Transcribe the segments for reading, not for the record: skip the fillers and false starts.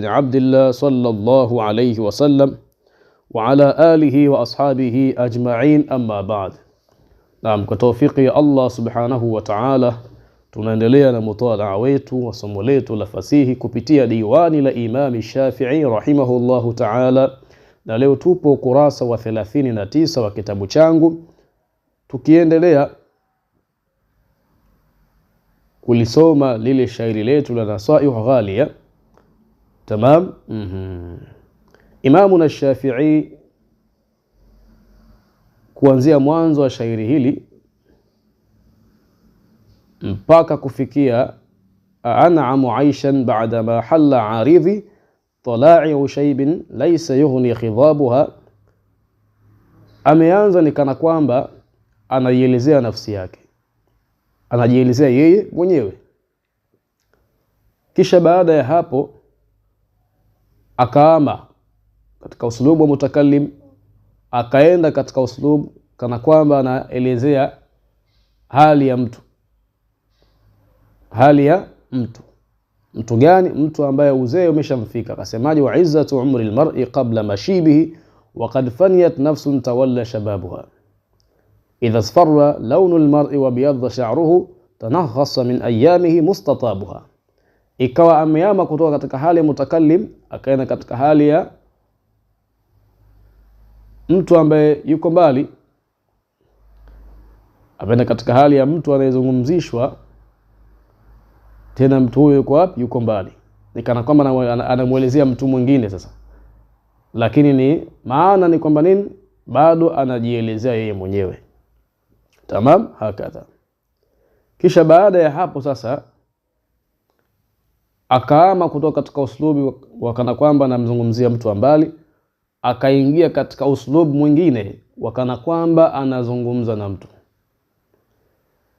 عبد الله صلى الله عليه وسلم وعلى آله وأصحابه أجمعين أما بعد. Naam, kwa tawfiki ya Allah subhanahu wa ta'ala tunaendelea na mutaalaa wetu wa somo letu la fasihi kupitia diwani la Imam Shafi'i rahimahullahu ta'ala, na leo tupo kurasa wa 39 wa kitabu changu, tukiendelea kulisoma lile shairi letu la Nasaihu Ghalia. Tamam. Imamuna Shafi'i kuanzia mwanzo wa shairi hili mpaka kufikia an'amu aishan ba'da ma halla aridhi tala'i shaybin laysa yughni khidhabuha, ameanza ni kana kwamba anaielezea nafsi yake, anajielezea yeye mwenyewe. Kisha baada ya hapo akaama katika uslubu wa mutakallim, akaenda katika uslubu kana kwamba anaelezea hali ya mtu. Hali ya mtu gani? Mtu ambaye uzee umeshamfika. Akasemaje? wa izzatu umri almar'i qabla mashibihi wa qad faniyat nafsun tawalla shababuha idha asfarra lawnu almar'i wa biyadha sha'ruhu tanaghassa min ayamihi mustatabuha. Ikawa ameama kutoka katika hali ya mutakallim akaenda katika hali ya mtu ambaye yuko mbali, ameenda katika hali ya mtu anayezungumzishwa, tena mtu huyo yuko wapi? Yuko mbali, ni kana kwamba anamuelezea mtu mwingine sasa, lakini ni maana ni kwamba nini? Bado anajielezea yeye mwenyewe. Tamam, hakadha. Kisha baada ya hapo sasa akaama kutoka katika uslubi wakana kwamba anamzungumzia mtu mbali, akaingia katika uslubu mwingine wakana kwamba anazungumza na mtu.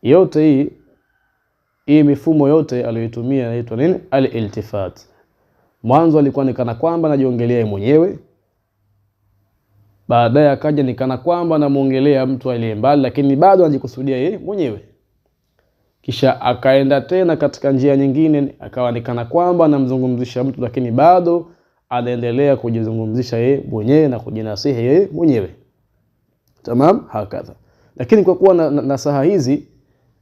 Yote hii mifumo yote aliyotumia inaitwa nini? Al-iltifat. Mwanzo alikuwa ni kana kwamba anajiongelea mwenyewe, baadaye akaja ni kana kwamba anamuongelea mtu aliye mbali, lakini bado anajikusudia yeye mwenyewe. Kisha akaenda tena katika njia nyingine, akawa ni kana kwamba anamzungumzisha mtu, lakini bado anaendelea kujizungumzisha yeye mwenyewe na kujinasihi yeye mwenyewe. Tamam, hakadha. Lakini kwa kuwa nasaha hizi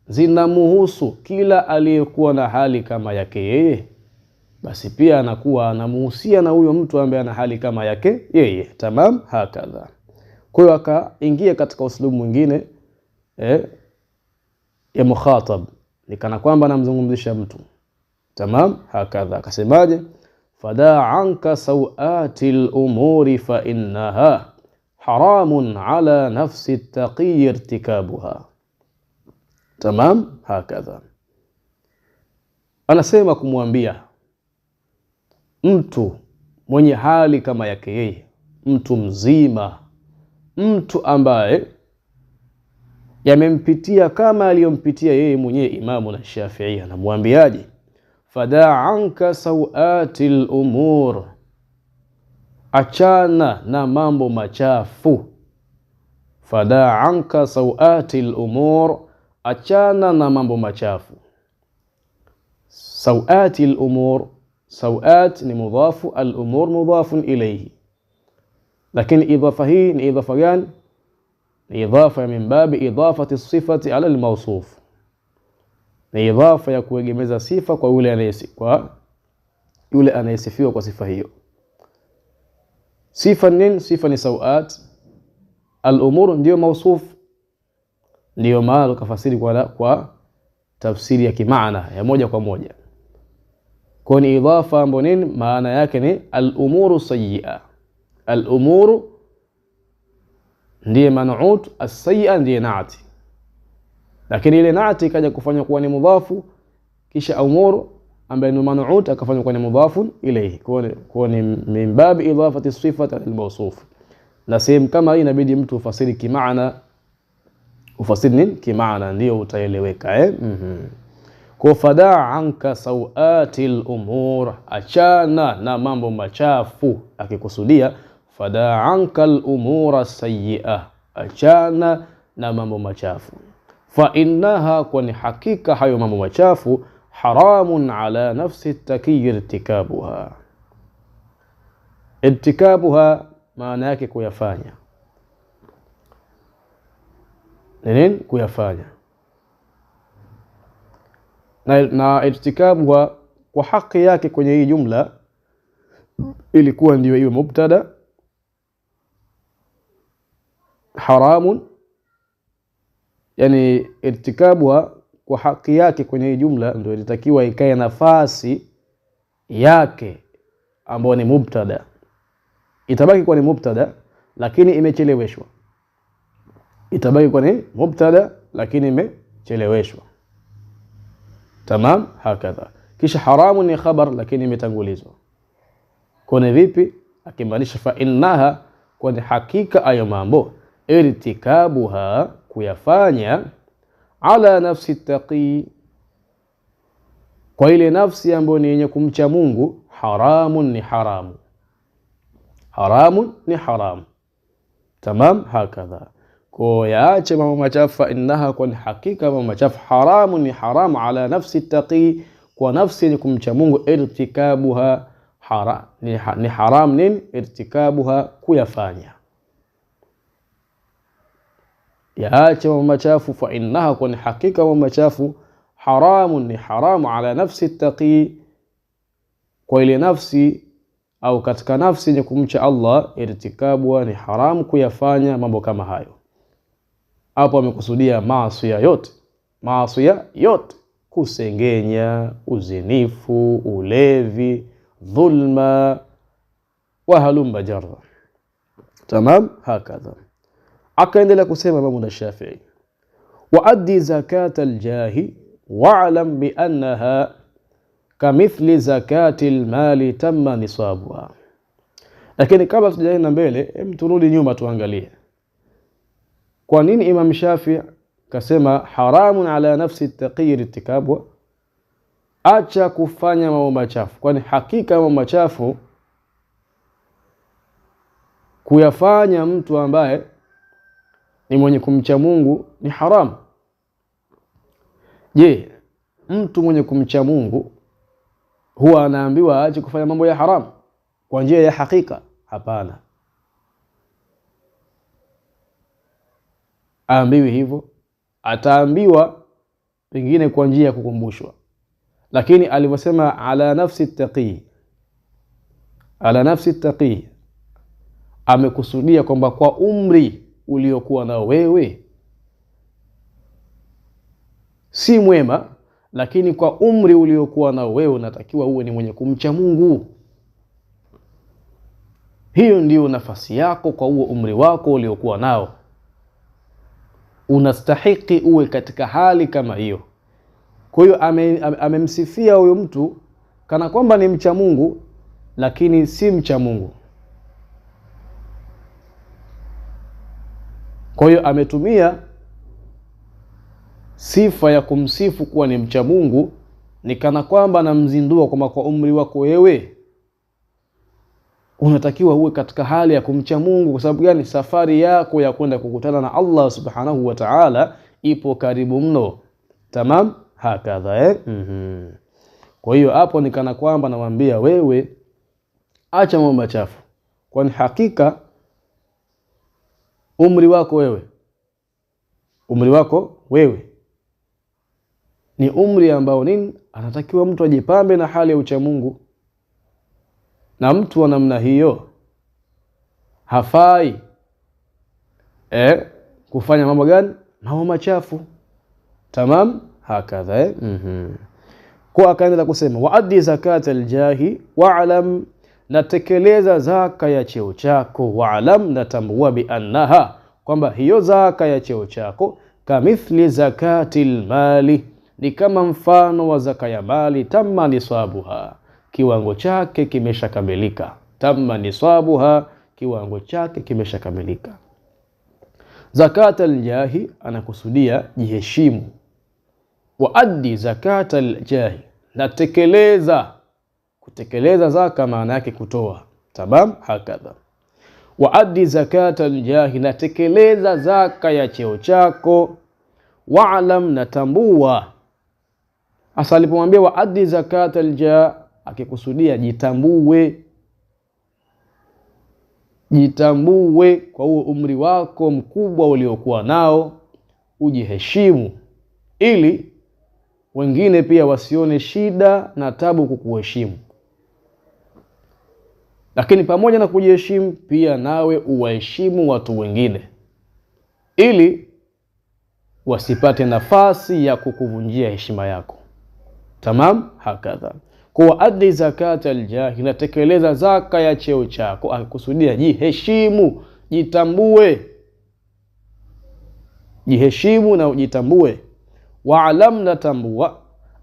zinamuhusu kila aliyekuwa na hali kama yake yeye, basi pia anakuwa anamuhusia na huyo mtu ambaye ana hali kama yake yeye. Tamam, hakadha. Kwa hiyo akaingia katika uslubu mwingine ya mukhatab, ni kana kwamba anamzungumzisha mtu. Tamam, hakadha. Akasemaje? fada anka sawati al-umuri fa innaha haramun ala nafsi at-taqi irtikabuha. Tamam, hakadha. Anasema kumwambia mtu mwenye hali kama yake yeye, mtu mzima, mtu ambaye yamempitia kama aliyompitia yeye mwenyewe. Imamu na Shafi'i anamwambiaje? fada anka sawati al-umur, achana na mambo machafu. Fada anka sawati al-umur, achana na mambo machafu. Sawati al-umur, sawat ni mudhafu, al-umur mudhafun ilayhi, lakini idhafa hii ni idhafa gani? Ni idhafa min babi idafati sifati ala al-mawsuf, ni idhafa ya kuegemeza sifa kwa yule anayesifiwa kwa sifa hiyo. Sifa nini? Sifa ni sawat, al-umur ndio mawsuf, ndio maana ukafasiri kwa tafsiri ya kimaana ya moja kwa moja. Kwa ni idhafa ambayo nini maana yake ni al-umuru sayyi'a. Al-umuru ndiye man'ut, as-sayyi'a ndiye naati, lakini ile naati ikaja kufanywa kuwa ni mudhafu, kisha umuru ambaye ni man'ut akafanywa kuwa ni mudhafun ilayhi, kwa ni min bab idafati sifati al-mawsuf. Na sehemu kama hii inabidi mtu ufasiri kimaana. Ufasiri nini? Kimaana, ndio utaeleweka. Kwa fada anka sawati al-umur, achana na mambo machafu, akikusudia fada anka al-umura sayyi'a, achana na mambo machafu. Fa innaha, kwani hakika hayo mambo machafu, haramun ala nafsi at-taqi irtikabuha, Irtikabuha maana yake kuyafanya. Nini? Kuyafanya. Na irtikabuha kwa haki yake kwenye hii jumla ilikuwa ndio hiyo mubtada haramun, yani irtikabuha kwa haki yake kwenye hii jumla ndio ilitakiwa ikae nafasi yake ambayo ni mubtada. Itabaki kwa ni mubtada lakini imecheleweshwa. Itabaki kwa ni mubtada lakini imecheleweshwa. Tamam, hakadha. Kisha haramun ni khabar lakini imetangulizwa. Kwa vipi? Akimaanisha fa innaha, kwa hakika ayo mambo, irtikabuha kuyafanya, ala nafsi taqi, kwa ile nafsi ambayo ni yenye kumcha Mungu, haramun ni haramu. Haramun ni haramu. Tamam, hakadha. Kwa yaache mambo machafu, fa innaha, kwa hakika mambo machafu, haramun ni haramu, ala nafsi taqi, kwa nafsi yenye kumcha Mungu, irtikabuha ni haram nini? Irtikabuha kuyafanya. Yaache mambo machafu, fa innaha, kwa hakika mambo machafu, haramun ni haramu, ala nafsi taqi, kwa ile nafsi au katika nafsi yenye kumcha Allah, irtikabuha ni haramu kuyafanya mambo kama hayo. Hapo amekusudia maasi yote. Maasi yote, kusengenya, uzinifu, ulevi, dhulma wa halumma jarra. Tamam, hakadha. Akaendelea kusema Imam Shafi'i, wa addi zakata aljahi wa'lam bi annaha kamithli zakati almali tamma nisabuha. Lakini kabla tujaenda mbele, turudi nyuma tuangalie kwa nini Imam Shafi'i kasema haramun ala nafsi taqi irtikabuha. Acha kufanya mambo machafu, kwani hakika mambo machafu kuyafanya mtu ambaye ni mwenye kumcha Mungu ni haramu. Je, mtu mwenye kumcha Mungu huwa anaambiwa aache kufanya mambo ya haramu kwa njia ya hakika? Hapana, aambiwi hivyo. Ataambiwa pengine kwa njia ya kukumbushwa, lakini alivyosema ala nafsi taqi, ala nafsi taqi, amekusudia kwamba kwa umri uliokuwa nao wewe si mwema, lakini kwa umri uliokuwa nao wewe unatakiwa uwe ni mwenye kumcha Mungu. Hiyo ndiyo nafasi yako kwa huo umri wako uliokuwa nao. Unastahiki uwe katika hali kama hiyo. Kwa hiyo amemsifia huyo mtu kana kwamba ni mcha Mungu, lakini si mcha Mungu. Kwa hiyo ametumia sifa ya kumsifu kuwa ni mcha Mungu, ni kana kwamba anamzindua kwamba kwa umri wako wewe unatakiwa uwe katika hali ya kumcha Mungu. Kwa sababu gani? Safari yako ya kwenda kukutana na Allah subhanahu wa ta'ala ipo karibu mno. Tamam, hakadha. Kwa hiyo hapo ni kana kwamba namwambia wewe acha mambo machafu, kwani hakika umri wako wewe ni umri ambao nini anatakiwa mtu ajipambe na hali ya ucha Mungu. Na mtu wa namna hiyo hafai kufanya mambo gani? Mambo machafu. Tamam, hakadha. Kwa akaendelea kusema wa addi zakata aljahi wa'lam, natekeleza zaka ya cheo chako, wa'lam, natambua bi annaha, kwamba hiyo zaka ya cheo chako, kamithli zakati almali, ni kama mfano wa zaka ya mali, tamma nisabuha, kiwango chake kimeshakamilika. Tamma nisabuha, kiwango chake kimeshakamilika. Zakata aljahi anakusudia jiheshimu. Wa addi zakata aljahi, natekeleza. Kutekeleza zaka maana yake kutoa. Tamam, hakadha. Wa addi zakata aljahi, natekeleza zaka ya cheo chako. Wa'lam, natambua. Hasa alipomwambia wa addi zakata aljahi akikusudia jitambue. Jitambue kwa huo umri wako mkubwa uliokuwa nao, ujiheshimu ili wengine pia wasione shida na tabu kukuheshimu. Lakini pamoja na kujiheshimu pia nawe uwaheshimu watu wengine ili wasipate nafasi ya kukuvunjia heshima yako. Tamam, hakadha. Kwa adli zakata aljahil, natekeleza zaka ya cheo chako, akikusudia jiheshimu, jitambue. Jiheshimu na ujitambue. Wa'lam, natambua,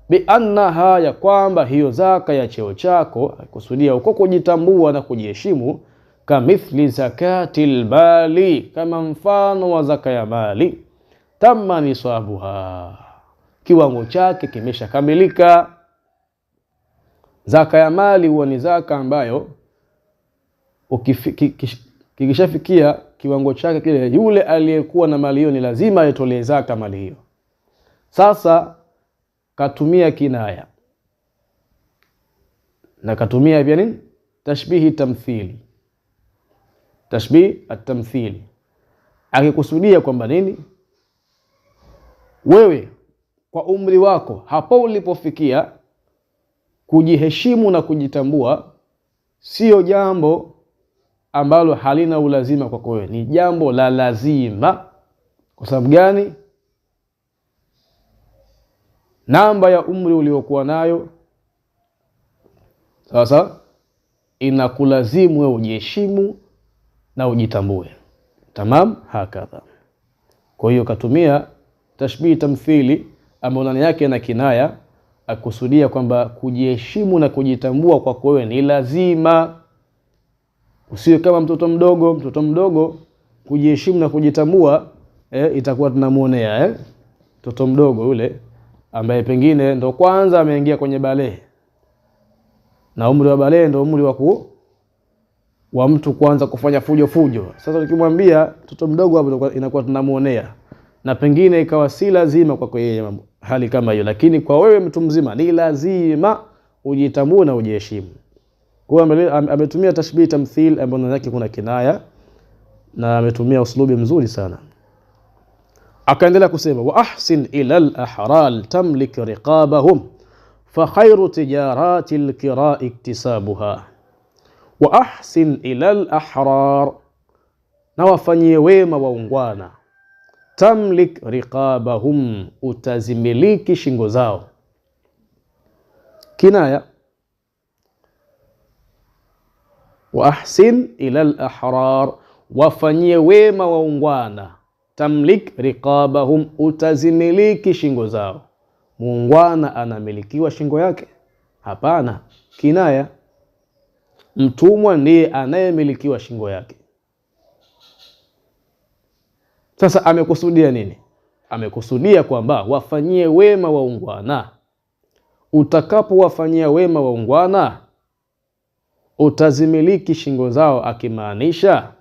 bi annaha, ya kwamba hiyo zaka ya cheo chako, akikusudia uko kujitambua na kujiheshimu, kamithli zakatil mali, kama mfano wa zaka ya mali, tamma nisabuha, kiwango chake kimeshakamilika. Zaka ya mali huwa ni zaka ambayo kikishafikia kiwango chake kile, yule aliyekuwa na mali hiyo ni lazima aitolee zaka mali hiyo. Sasa katumia kinaya na katumia pia nini, tashbihi tamthili. Tashbih at-tamthili, akikusudia kwamba nini, wewe kwa umri wako hapo ulipofikia, kujiheshimu na kujitambua sio jambo ambalo halina ulazima kwako wewe, ni jambo la lazima. Kwa sababu gani? Namba ya umri uliokuwa nayo sasa inakulazimu wewe ujiheshimu na ujitambue. Tamam, hakadha. Kwa hiyo katumia tashbih tamthili ambayo ndani yake na kinaya, akusudia kwamba kujiheshimu na kujitambua kwako wewe ni lazima. Usiwe kama mtoto mdogo. Mtoto mdogo kujiheshimu na kujitambua itakuwa tunamuonea mtoto mdogo yule ambaye pengine ndo kwanza ameingia kwenye bale, na umri wa bale ndo umri wa mtu kwanza kufanya fujo. Sasa tukimwambia mtoto mdogo hapo inakuwa tunamuonea, na pengine ikawa si lazima kwa yeye hali kama hiyo, lakini kwa wewe mtu mzima ni lazima ujitambue na ujiheshimu. Kwa hiyo ametumia tashbih tamthil ambapo ndani yake kuna kinaya na ametumia uslubi mzuri sana. Akaendelea kusema, wa ahsin ila al-ahral tamlik riqabahum fa khayru tijarati al-kira iktisabuha. Wa ahsin ila al-ahrar, na wafanyie wema waungwana, tamlik riqabahum, utazimiliki shingo zao. Kinaya, wa ahsin ila al-ahrar, wafanyie wema waungwana, tamlik riqabahum, utazimiliki shingo zao. Muungwana anamilikiwa shingo yake? Hapana, kinaya. Mtumwa ndiye anayemilikiwa shingo yake. Sasa amekusudia nini? Amekusudia kwamba wafanyie wema waungwana. Utakapowafanyia wema waungwana, utazimiliki shingo zao, akimaanisha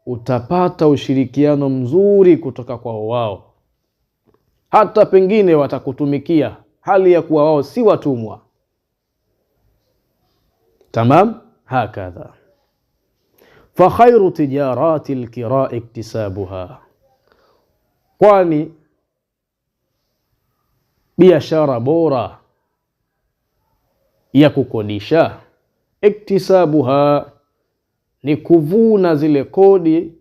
utapata ushirikiano mzuri kutoka kwa wao. Hata pengine watakutumikia hali ya kuwa wao si watumwa. Tamam, hakadha. Fa khayru tijarati al-kira iktisabuha, kwani biashara bora ya kukodisha, iktisabuha, ni kuvuna zile kodi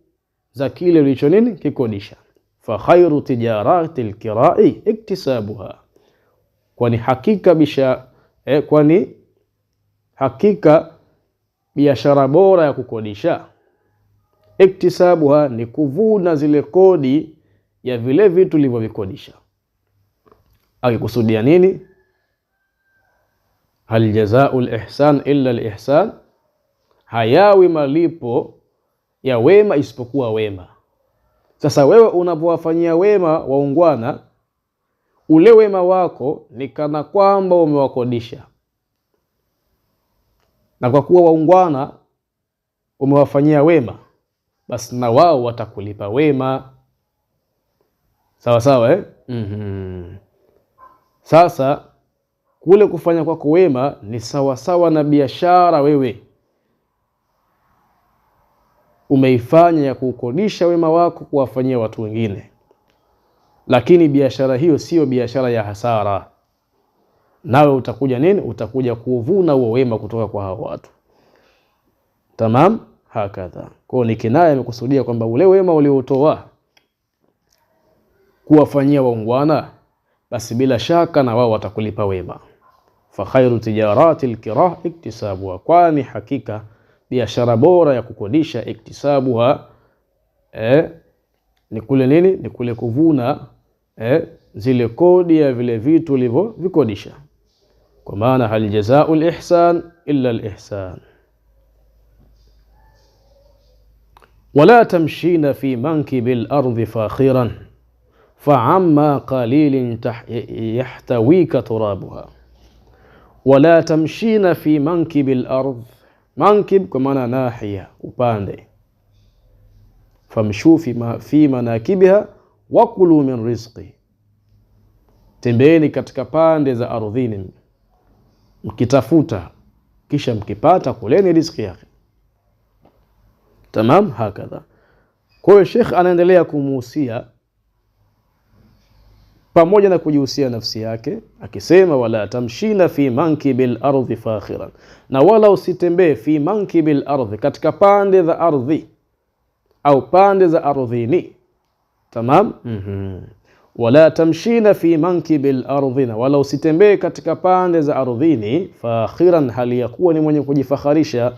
za kile ulicho nini kikodisha. Fa khayru tijarati al-kira iktisabuha, kwani hakika biashara bora ya kukodisha, iktisabuha, ni kuvuna zile kodi ya vile vitu ulivyovikodisha. Akikusudia nini? Hal jazaa'ul ihsan illa al-ihsan, hayawi malipo ya wema isipokuwa wema. Sasa wewe unapowafanyia wema waungwana, ule wema wako ni kana kwamba umewakodisha, na kwa kuwa waungwana umewafanyia wema, basi na wao watakulipa wema. Sawa sawa, Sasa kule kufanya kwako wema ni sawa sawa na biashara wewe umeifanya ya kukodisha wema wako kuwafanyia watu wengine, lakini biashara hiyo sio biashara ya hasara, nawe utakuja nini? Utakuja kuvuna huo wema kutoka kwa hao watu. Tamam, hakadha. Kwa ni kinaya imekusudia kwamba ule wema uliotoa kuwafanyia waungwana, basi bila shaka na wao watakulipa wema. Fa khairu tijarati alkirah iktisabuha, kwani hakika biashara bora ya kukodisha iktisabuha ni kule nini? Ni kule kuvuna zile kodi ya vile vitu ulivyovikodisha. Kwa maana hal jazaa'ul ihsan illa al ihsan. Wala tamshina fi mankibil ardi fakhiran fa'amma qalilin yahtawika turabuha. Wala tamshina fi mankibil ardh, mankib kwa maana nahiya, upande. Famshu fi manakibiha wakulu min rizqi, tembeeni katika pande za ardhini mkitafuta, kisha mkipata kuleni riziki yake. Tamam, hakadha. Kwa hiyo Sheikh anaendelea kumuhusia pamoja na kujihusia nafsi yake akisema, wala tamshina fi mankibil ardhi fakhiran, na wala usitembee fi mankibil ardhi, katika pande za ardhi au pande za ardhini. Tamam. Wala tamshina fi mankibil ardhi, na wala usitembee katika pande za ardhini fakhiran, hali ya kuwa ni mwenye kujifakharisha.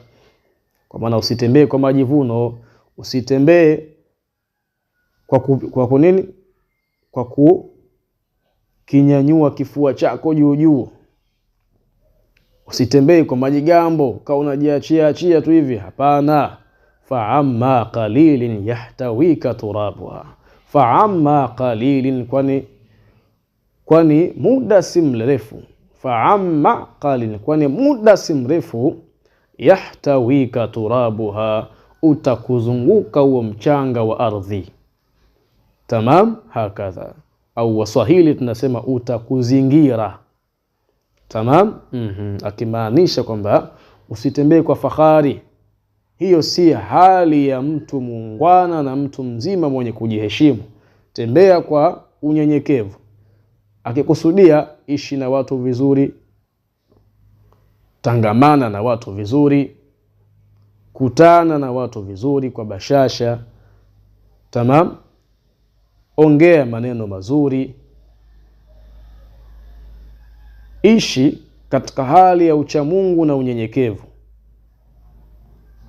Kwa maana usitembee kwa majivuno, usitembee kwa kunini? Kwa kinyanyua kifua chako juu juu. Usitembee kwa majigambo kama unajiachia achia tu hivi, hapana. Fa'amma qalilin yahtawika turabuha, fa'amma qalilin, kwani muda si mrefu. Fa'amma qalilin, kwani muda si mrefu. Yahtawika turabuha, utakuzunguka huo mchanga wa ardhi. Tamam, hakadha. Au waswahili tunasema utakuzingira. Tamam. Akimaanisha kwamba usitembee kwa fahari. Hiyo si hali ya mtu muungwana na mtu mzima mwenye kujiheshimu. Tembea kwa unyenyekevu. Akikusudia ishi na watu vizuri, tangamana na watu vizuri, kutana na watu vizuri kwa bashasha. Tamam. Ongea maneno mazuri, ishi katika hali ya uchamungu na unyenyekevu.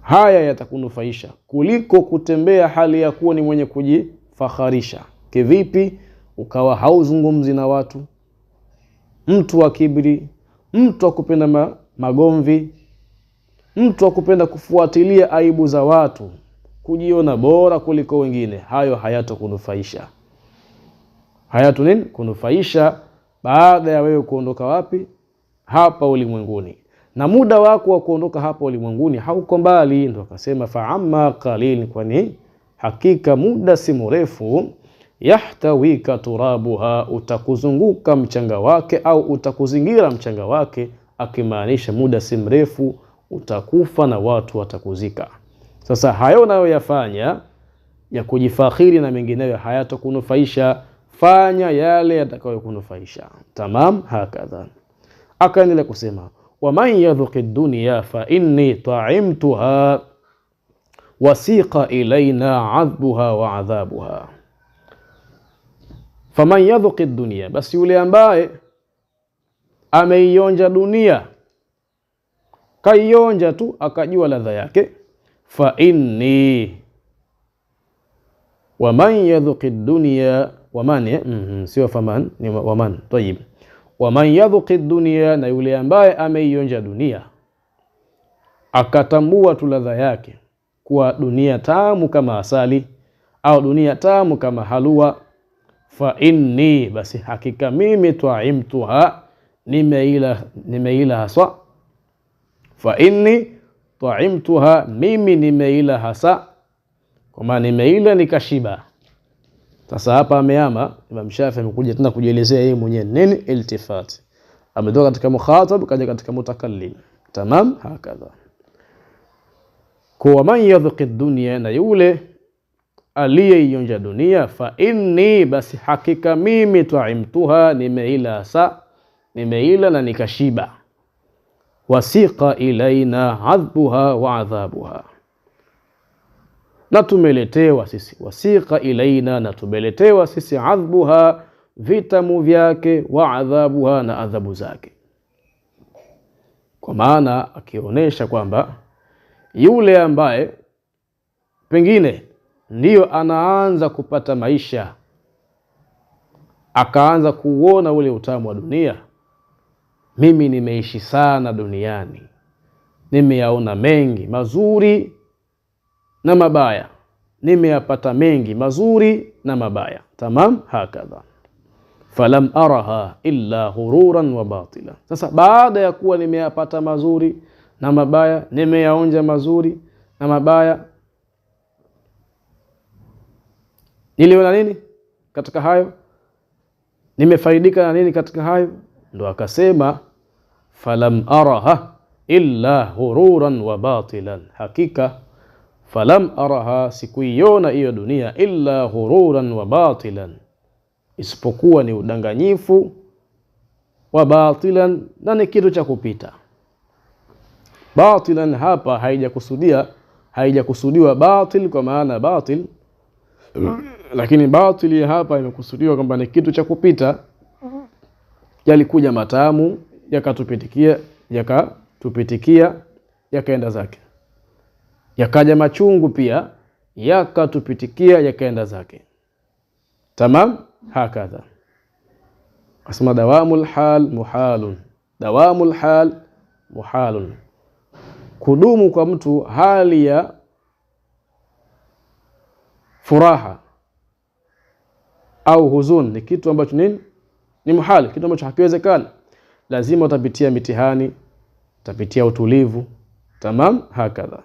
Haya yatakunufaisha kuliko kutembea hali ya kuwa ni mwenye kujifakharisha. Kivipi? Ukawa hauzungumzi na watu, mtu wa kibri, mtu wa kupenda magomvi, mtu wa kupenda kufuatilia aibu za watu, kujiona bora kuliko wengine. Hayo hayatakunufaisha. Kunufaisha baada ya wewe kuondoka wapi? Hapa ulimwenguni. Na muda wako wa kuondoka hapa ulimwenguni hauko mbali. Ndio akasema fa'amma qalil, kwani hakika muda si mrefu. Yahtawika turabuha, utakuzunguka mchanga wake au utakuzingira mchanga wake, akimaanisha muda si mrefu utakufa na watu watakuzika. Sasa hayo nayo yafanya ya kujifakhiri na mengineyo hayatakunufaisha. Fanya yale yatakayokunufaisha. Tamam, hakadha. Akaendelea kusema, wa man yadhuqi dunya fa inni ta'imtuha wasiqa ilaina adhbuha wa adhabuha. Faman yadhuqi dunya, basi yule ambaye ameionja dunia, kaionja tu akajua ladha yake. Fa inni, wa man yadhuqi dunya, wa man sio faman, ni wa man. Tayib, wa man yadhuqi dunya, na yule ambaye ameionja dunia akatambua tu ladha yake, kuwa dunia tamu kama asali au dunia tamu kama halua. Fa inni, basi hakika mimi ta'imtuha, nimeila haswa. Fa inni ta'imtuha, mimi nimeila hasa, kwa maana nimeila nikashiba. Sasa hapa ameama Imam Shafi, amekuja tena kujielezea yeye mwenyewe nini iltifat. Ametoka katika mukhatab kaja katika mutakallim. Tamam, hakadha. Kwa man yadhqi dunya, na yule aliyeionja dunia, fa inni, basi hakika mimi, taimtuha, nimeila na nikashiba. Wasiqa ilaina adhbuha wa adhabuha, na tumeletewa sisi. Wasiqa ilaina, na tumeletewa sisi. Adhbuha, vitamu vyake. Wa adhabuha, na adhabu zake. Kwa maana akionyesha kwamba yule ambaye pengine ndiyo anaanza kupata maisha, akaanza kuona ule utamu wa dunia. Mimi nimeishi sana duniani, nimeyaona mengi mazuri na mabaya, nimeyapata mengi mazuri na mabaya. Tamam, hakadha. Falam araha illa ghururan wa batila. Sasa baada ya kuwa nimeyapata mazuri na mabaya, nimeyaonja mazuri na mabaya, niliona nini katika hayo? Nimefaidika na nini katika hayo? Ndo akasema falam araha illa ghururan wa batilan. Hakika falam araha, sikuiona hiyo dunia, illa ghururan wa batilan, isipokuwa ni udanganyifu, wa batilan, na ni kitu cha kupita. Batilan hapa haijakusudiwa batil kwa maana batil, lakini batili hapa imekusudiwa kwamba ni kitu cha kupita. Yalikuja matamu, yakatupitikia, yakaenda zake. Yakaja machungu pia, yakatupitikia, yakaenda zake. Tamam, hakadha. Asma dawamul hal muhalun. Dawamul hal muhalun, kudumu kwa mtu hali ya furaha au huzuni ni kitu ambacho ni muhali, kitu ambacho hakiwezekani. Lazima utapitia mitihani, utapitia utulivu. Tamam, hakadha.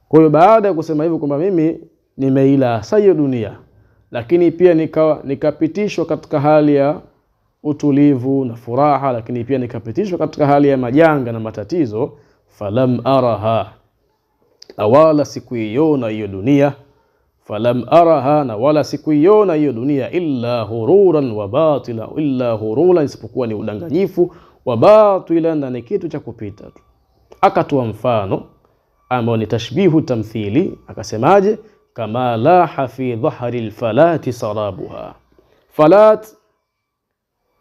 Kwa hiyo baada ya kusema hivyo kwamba mimi nimeila sayo dunia, lakini pia nikapitishwa katika hali ya utulivu na furaha, lakini pia nikapitishwa katika hali ya majanga na matatizo. Falam araha, na wala sikuiona hiyo dunia. Falam araha, na wala sikuiona hiyo dunia. Illa ghururan wa batila, illa ghururan, isipokuwa ni udanganyifu. Wa batila, na ni kitu cha kupita tu. Akatoa mfano ambao ni tashbihu tamthili. Akasemaje? Kama laha fi dhahri alfalati sarabuha. Falat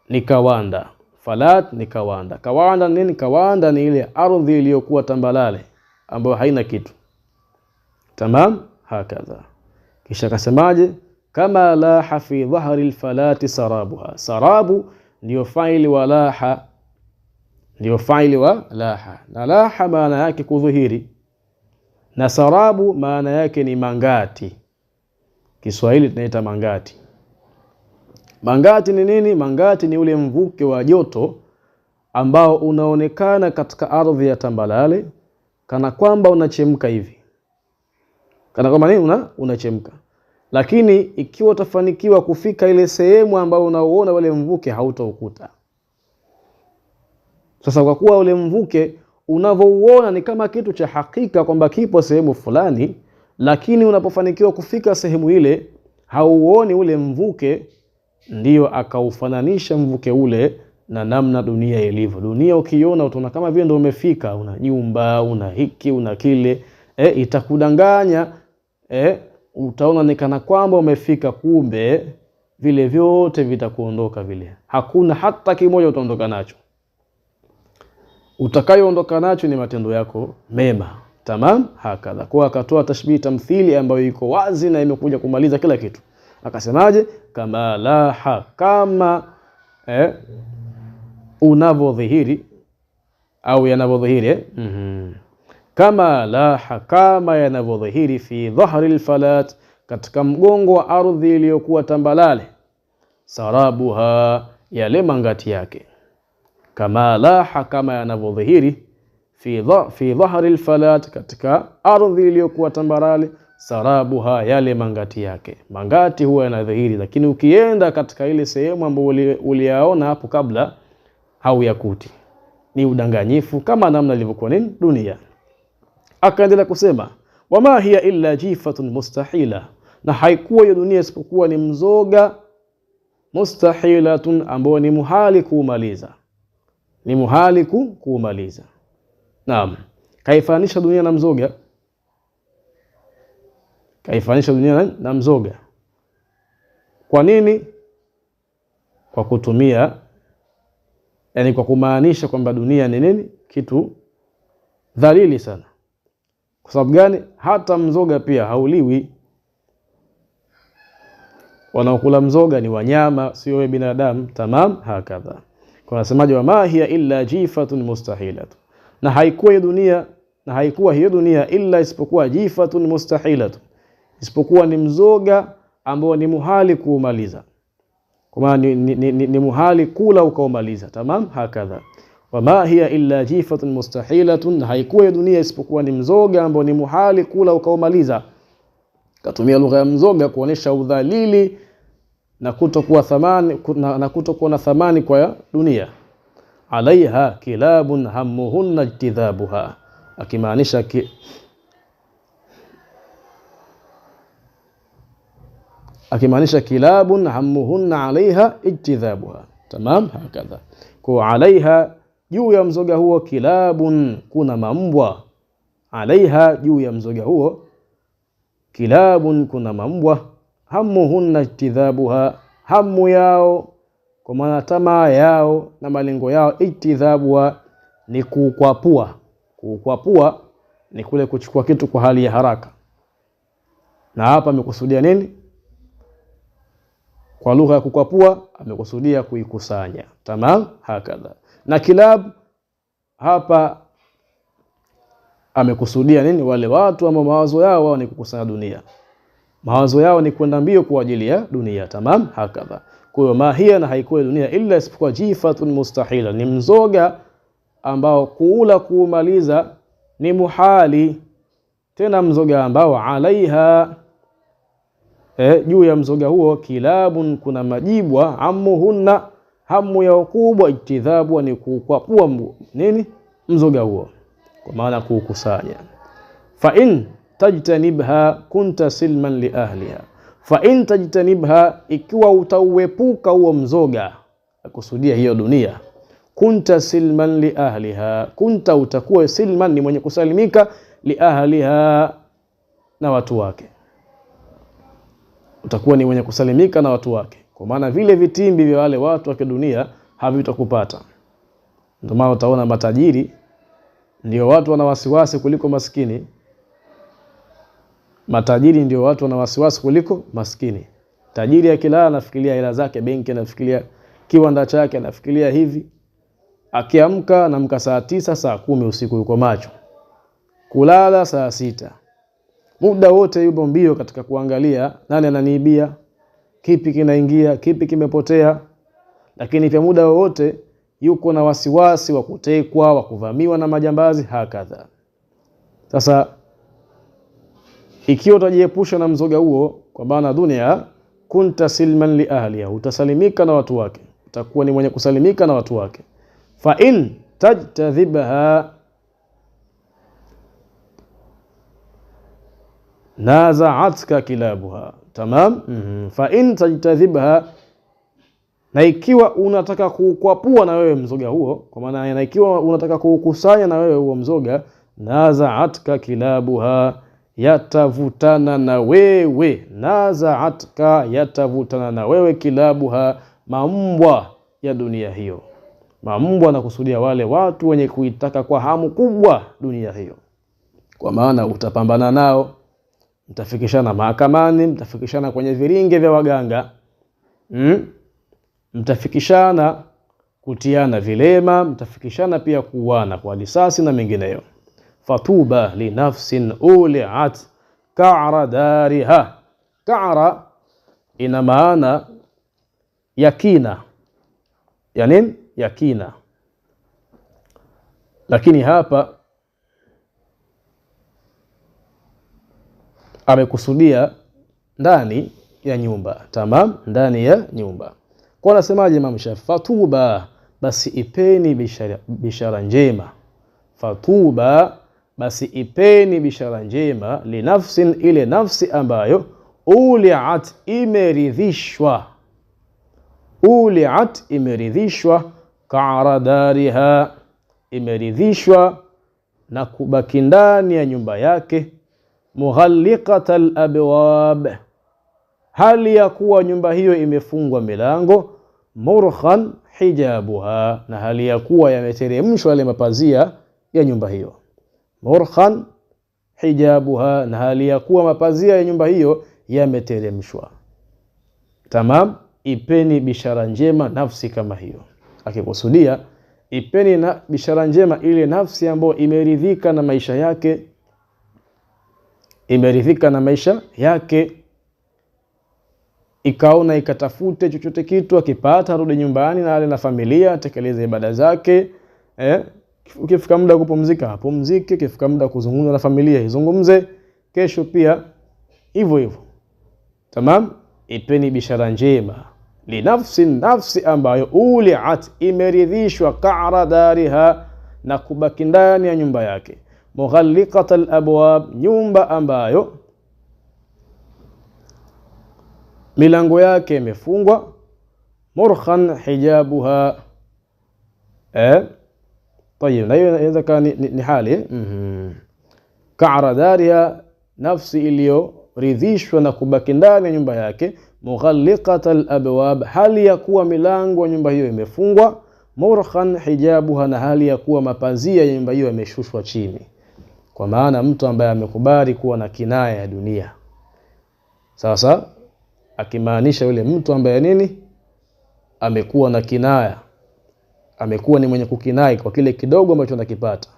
ni kawanda. Falat ni kawanda. Kawanda nini? Kawanda ni ile ardhi iliyokuwa tambalale ambayo haina kitu. Tamam, hakadha. Kisha akasemaje? Kama laha fi dhahri alfalati sarabuha. Sarabu ndio faili wa laha, ndio faili wa laha, na laha maana yake kudhihiri, na sarabu maana yake ni mangati. Kiswahili tunaita mangati. Mangati ni nini? Mangati ni ule mvuke wa joto ambao unaonekana katika ardhi ya tambalale kana kwamba unachemka hivi. Kana kwamba nini? Unachemka. Lakini ikiwa utafanikiwa kufika ile sehemu ambayo unaoona wale mvuke, hautaukuta. Sasa kwa kuwa ule mvuke unavouona ni kama kitu cha hakika kwamba kipo sehemu fulani, lakini unapofanikiwa kufika sehemu ile hauoni ule mvuke, ndiyo akaufananisha mvuke ule na namna dunia ilivyo. Dunia ukiona utaona kama vile ndio umefika, una nyumba, una hiki, una kile, itakudanganya, utaona ni kana kwamba umefika, kumbe vile vyote vitakuondoka vile. Hakuna hata kimoja utaondoka nacho. Utakayoondoka nacho ni matendo yako mema. Tamam, hakadha. Kwa akatoa tashbihi tamthili ambayo iko wazi na imekuja kumaliza kila kitu. Akasemaje? Kama laha, kama unavodhihiri au yanavodhihiri, kama laha, kama yanavodhihiri, fi dhahri alfalat, katika mgongo wa ardhi iliyokuwa tambalale, sarabuha, yale mangati yake. Kama laha, kama yanavodhihiri, fi dhahri alfalat, katika ardhi iliyokuwa tambalale, sarabuha, yale mangati yake. Mangati huwa yanadhihiri, lakini ukienda katika ile sehemu ambayo uliyaona hapo kabla, hauyakuti. Ni udanganyifu kama namna ilivyokuwa nini dunia. Akaendelea kusema wama hiya illa jifatun mustahila, na haikuwa hiyo dunia isipokuwa ni mzoga mustahilatun, ambao ni muhali kuumaliza, ni muhali kuumaliza. Naam, kaifanisha dunia na mzoga, kaifanisha dunia na mzoga. Kwa nini? Kwa kutumia, yani kwa kumaanisha kwamba dunia ni nini? Kitu dhalili sana. Kwa sababu gani? Hata mzoga pia hauliwi. Wanaokula mzoga ni wanyama, sio wewe binadamu. Tamam, hakadha. Kwa nasemaje, wa ma hiya illa jifatun mustahilatu, na haikuwa hiyo dunia illa isipokuwa jifatun mustahilatu, isipokuwa ni mzoga ambao ni muhali kuumaliza, kwa maana ni muhali kula ukaumaliza. Tamam, hakadha. Wa ma hiya illa jifatun mustahilatun, na haikuwa hiyo dunia isipokuwa ni mzoga ambao ni muhali kula ukaumaliza. Katumia lugha ya mzoga kuonesha udhalili na kutokuwa thamani na kutokuwa na thamani kwa dunia. Alaiha kilabun hammuhunna ijtidhabuha, akimaanisha kilabun hammuhunna alaiha ijtidhabuha. Tamam, hakadha. Kwa alaiha, juu ya mzoga huo, kilabun, kuna mambwa. Alaiha, juu ya mzoga huo, kilabun, kuna mambwa. Hammuhunna ijtidhabuha, hamu yao, kwa maana tamaa yao na malengo yao. Ijtidhabuha ni kukwapua. Kukwapua ni kule kuchukua kitu kwa hali ya haraka, na hapa amekusudia nini? Kwa lugha ya kukwapua amekusudia kuikusanya. Tamam, hakadha. Na kilab hapa amekusudia nini? Wale watu ambao mawazo yao wao ni kukusanya dunia, mawazo yao ni kwenda mbio kwa ajili ya dunia. Tamam, hakadha. Kwa hiyo mahia, na haikuwa dunia illa isipokuwa jifatun mustahila, ni mzoga ambao kuula kuumaliza ni muhali, tena mzoga ambao alaiha, juu ya mzoga huo, kilabun, kuna majibwa. Ammuhunna, hamu ya ukubwa. Ijtidhabu ni kukwapua nini? Mzoga huo, kwa maana kukusanya. Fa in tajtanibha kunta silman li ahliha, fa in tajtanibha, ikiwa utauepuka huo mzoga, akusudia hiyo dunia. Kunta silman li ahliha, kunta, utakuwa silman, ni mwenye kusalimika, li ahliha, na watu wake. Utakuwa ni mwenye kusalimika na watu wake, kwa maana vile vitimbi vya wale watu wa dunia havitakupata. Ndio maana utaona matajiri ndio watu wana wasiwasi kuliko maskini. Matajiri ndio watu wana wasiwasi kuliko maskini. Tajiri akilala anafikiria hela zake benki, anafikiria kiwanda chake, anafikiria hivi. Akiamka anamka saa 9 saa 10 usiku, yuko macho. Kulala saa 6. Muda wote yupo mbio katika kuangalia nani ananiibia, kipi kinaingia, kipi kimepotea. Lakini pia muda wote yuko na wasiwasi wa kutekwa, wa kuvamiwa na majambazi, hakadha. Sasa ikiwa utajiepusha na mzoga huo, kwa maana dunia, kunta silman li ahliha, utasalimika na watu wake, utakuwa ni mwenye kusalimika na watu wake. Fa in tajtadhibha naza'atka kilabuha. Tamam. Fa in tajtadhibha, na ikiwa unataka kukwapua na wewe mzoga huo, kwa maana na ikiwa unataka kukusanya na wewe huo mzoga, naza'atka kilabuha, yatavutana na wewe. Naza'atka, yatavutana na wewe, kilabuha, mambwa ya dunia hiyo. Mambwa na kusudia wale watu wenye kuitaka kwa hamu kubwa dunia hiyo, kwa maana utapambana nao, mtafikishana mahakamani, mtafikishana kwenye viringe vya waganga, mtafikishana kutiana vilema, mtafikishana pia kuuana kwa risasi na mengineyo. Fatuba li nafsin uli'at ka'ra dariha. Ka'ra ina maana yakina, yani yakina, lakini hapa amekusudia ndani ya nyumba. Tamam, ndani ya nyumba. Kwa nasemaje Imam Shafi? Fatuba, basi ipeni bishara njema. Fatuba, basi ipeni bishara njema linafsin, ile nafsi ambayo uliat, imeridhishwa, uliat, imeridhishwa, ka'radariha, imeridhishwa na kubaki ndani ya nyumba yake, mughalliqatal abwab, hali ya kuwa nyumba hiyo imefungwa milango, murkhan hijabuha, na hali ya kuwa yameteremshwa yale mapazia ya nyumba hiyo, murkhan hijabuha, na hali ya kuwa mapazia ya nyumba hiyo yameteremshwa. Tamam, ipeni bishara njema nafsi kama hiyo, akikusudia ipeni na bishara njema ile nafsi ambayo imeridhika na maisha yake, imeridhika na maisha yake, ikaona ikatafute chochote kitu, akipata rudi nyumbani na ale na familia, atekeleze ibada zake. Ukifika muda kupumzika apumzike, ukifika muda kuzungumza na familia izungumze, kesho pia hivyo hivyo. Tamam, ipeni bishara njema linafsi, nafsi ambayo uliat, imeridhishwa, ka'radariha, na kubaki ndani ya nyumba yake, mughalliqatal abwab, nyumba ambayo milango yake imefungwa, murkhan hijabuha. طيب, na hiyo inaweza kuwa ni hali ka'radariha, nafsi iliyoridhishwa na kubaki ndani ya nyumba yake, mughalliqatal abwab, hali ya kuwa milango ya nyumba hiyo imefungwa, murkhan hijabuha, na hali ya kuwa mapazia ya nyumba hiyo yameshushwa chini. Kwa maana mtu ambaye amekubali kuwa na kinaya ya dunia, sasa akimaanisha yule mtu ambaye nini, amekuwa na kinaya, amekuwa ni mwenye kukinai kwa kile kidogo ambacho anakipata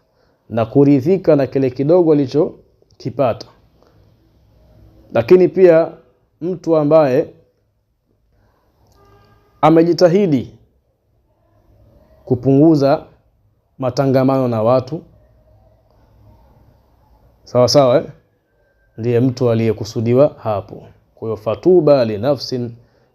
na kuridhika na kile kidogo alichokipata. Lakini pia mtu ambaye amejitahidi kupunguza matangamano na watu, sawa sawa, ndiye mtu aliyekusudiwa hapo. Kwa hiyo fatuba li nafsin,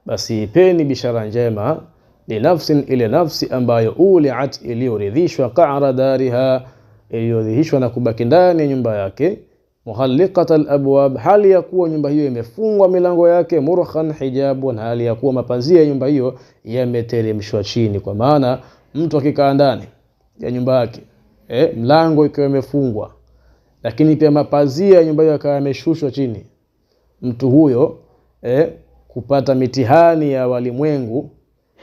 basi ipeni bishara njema linafsin, ile nafsi ambayo uliat, iliyoridhishwa, ka'radariha, iliyoridhishwa na kubaki ndani ya nyumba yake, mughalliqatal abwab, hali ya kuwa nyumba hiyo imefungwa milango yake, murkhan hijabu, na hali ya kuwa mapazia ya nyumba hiyo yameteremshwa chini. Kwa maana mtu akikaa ndani ya nyumba yake, mlango ikiwa imefungwa, lakini pia mapazia ya nyumba hiyo yakawa yameshushwa chini, mtu huyo kupata mitihani ya walimwengu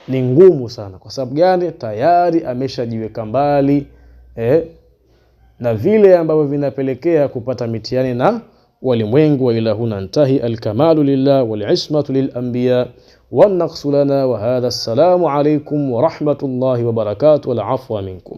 ni ngumu sana. Kwa sababu gani? Tayari ameshajiweka mbali na vile ambavyo vinapelekea kupata mitihani na walimwengu. Wa ila huna ntahi. Alkamalu lillah wal ismatu lil anbiya wan naqsu lana wa hadha. Assalamu alaykum wa rahmatullahi wa barakatuh wal afwa minkum.